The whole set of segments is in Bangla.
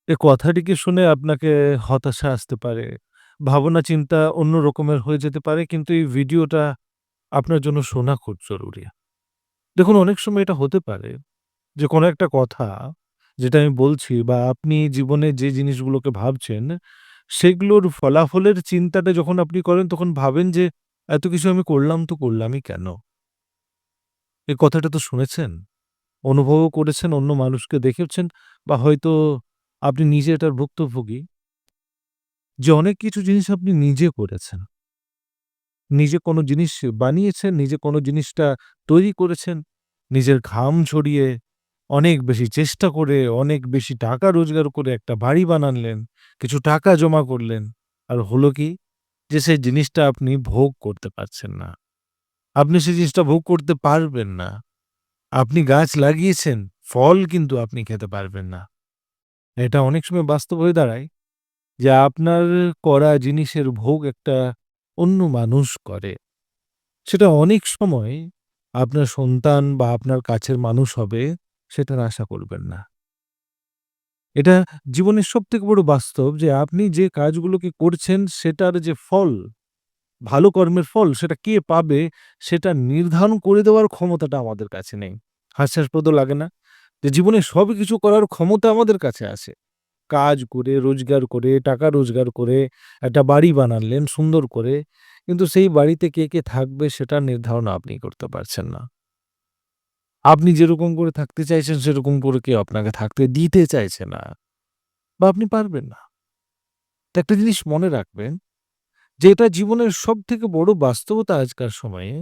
এই কথাটিকে শুনে আপনাকে হতাশা আসতে পারে। ভাবনা চিন্তা অন্য রকমের হয়ে যেতে পারে, কিন্তু এই ভিডিওটা আপনার জন্য শোনা খুব জরুরি। দেখুন, অনেক সময় এটা হতে পারে যে কোনো একটা কথা যেটা আমি বলছি বা আপনি জীবনে যে জিনিসগুলোকে ভাবছেন, সেগুলোর ফলাফলের চিন্তাটা যখন আপনি করেন তখন ভাবেন যে এত কিছু আমি করলাম তো করলামই কেন? এই কথাটা তো শুনেছেন, অনুভবও করেছেন, অন্য মানুষকে দেখেছেন বা হয়তো আপনি নিজে এটার ভুক্তভোগী যে অনেক কিছু জিনিস আপনি নিজে করেছেন। নিজে কোনো জিনিস বানিয়েছেন, নিজে কোনো জিনিসটা তৈরি করেছেন, নিজের ঘাম ঝরিয়ে, অনেক বেশি চেষ্টা করে, অনেক বেশি টাকা রোজগার করে একটা বাড়ি বানালেন, কিছু টাকা জমা করলেন। আর হলো কি? যে সেই জিনিসটা আপনি ভোগ করতে পারছেন না। আপনি সেই জিনিসটা ভোগ করতে পারবেন না। আপনি গাছ লাগিয়েছেন, ফল কিন্তু আপনি খেতে পারবেন না। এটা অনেক সময় বাস্তব হয়ে দাঁড়ায় যে আপনার করা জিনিসের ভোগ একটা অন্য মানুষ করে। সেটা অনেক সময় আপনার সন্তান বা আপনার কাছের মানুষ হবে, সেটার আশা করবেন না। এটা জীবনের সবথেকে বড় বাস্তব যে আপনি যে কাজগুলোকে করছেন সেটার যে ফল, ভালো কর্মের ফল সেটা কে পাবে সেটা নির্ধারণ করে দেওয়ার ক্ষমতাটা আমাদের কাছে নেই। হাস্যাস্পদ লাগে না? যে জীবনে সবকিছু করার ক্ষমতা আমাদের কাছে আছে। কাজ করে, রোজগার করে, টাকা রোজগার করে একটা বাড়ি বানালেন সুন্দর করে। কিন্তু সেই বাড়িতে কে, কে থাকবে সেটার নির্ধারণ আপনি করতে পারছেন না। আপনি যেরকম করে থাকতে চাইছেন সেরকম করে কেউ আপনাকে থাকতে দিতে চাইছে না বা আপনি পারবেন না। তো একটা জিনিস মনে রাখবেন যে এটা জীবনের সবথেকে বড় বাস্তবতা আজকার সময়ে,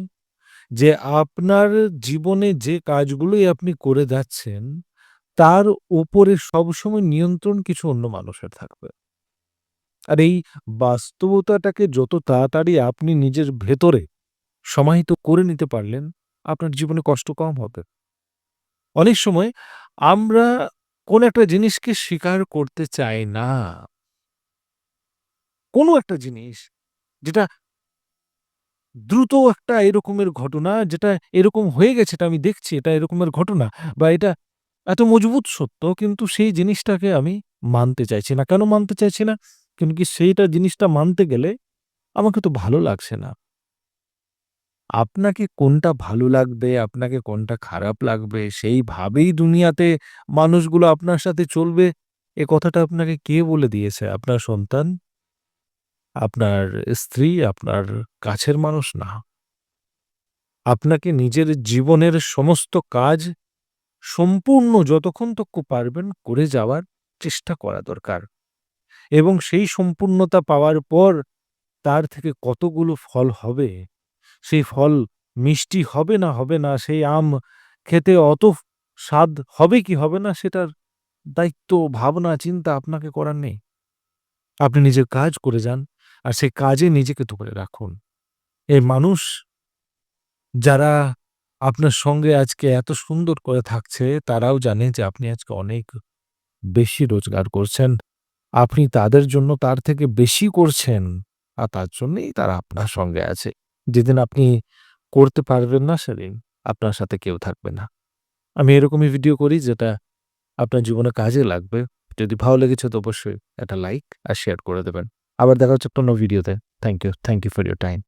যে আপনার জীবনে যে কাজগুলোই আপনি করে যাচ্ছেন তার উপরে সবসময় নিয়ন্ত্রণ কিছু অন্য মানুষের থাকবে। আর এই বাস্তবতাটাকে যত তাড়াতাড়ি আপনি নিজের ভেতরে সমাহিত করে নিতে পারলেন, আপনার জীবনে কষ্ট কম হবে। অনেক সময় আমরা কোনো একটা জিনিসকে স্বীকার করতে চাই না। কোনো একটা জিনিস যেটা দ্রুত একটা এরকমের ঘটনা, যেটা এরকম হয়ে গেছে, এটা আমি দেখছি, এটা এরকমের ঘটনা বা এটা এত মজবুত সত্য, কিন্তু সেই জিনিসটাকে আমি মানতে চাইছি না। কেন মানতে চাইছি না? কেন কি সেইটা জিনিসটা মানতে গেলে আমাকে তো ভালো লাগছে না। আপনাকে কোনটা ভালো লাগবে, আপনাকে কোনটা খারাপ লাগবে, সেইভাবেই দুনিয়াতে মানুষগুলো আপনার সাথে চলবে, এ কথাটা আপনাকে কে বলে দিয়েছে? আপনার সন্তান, আপনার স্ত্রী, আপনার কাছের মানুষ? না। আপনাকে নিজের জীবনের সমস্ত কাজ সম্পূর্ণ যতক্ষণ তক্কু পারবেন করে যাওয়ার চেষ্টা করা দরকার। এবং সেই সম্পূর্ণতা পাওয়ার পর তার থেকে কতগুলো ফল হবে, সেই ফল মিষ্টি হবে না হবে না, সেই আম খেতে অত স্বাদ হবে কি হবে না সেটার দায়িত্ব, ভাবনা, চিন্তা আপনাকে করার নেই। আপনি নিজের কাজ করে যান আর সেই কাজে নিজেকে ধরে রাখুন। এই মানুষ যারা আপনার সঙ্গে আজকে এত সুন্দর করে থাকছে তারাও জানে যে আপনি আজকে অনেক বেশি রোজগার করছেন। আপনি তাদের জন্য তার থেকে বেশি করছেন। আর তার জন্যই তারা আপনার সঙ্গে আছে। যেদিন আপনি করতে পারবেন না সেদিন আপনার সাথে কেউ থাকবে না। আমি এরকমই ভিডিও করি যেটা আপনার জীবনে কাজে লাগবে। যদি ভালো লেগেছে তো অবশ্যই একটা লাইক আর শেয়ার করে দেবেন। আবার দেখা হচ্ছে একটা অন্য ভিডিওতে। Thank you. Thank you for your time.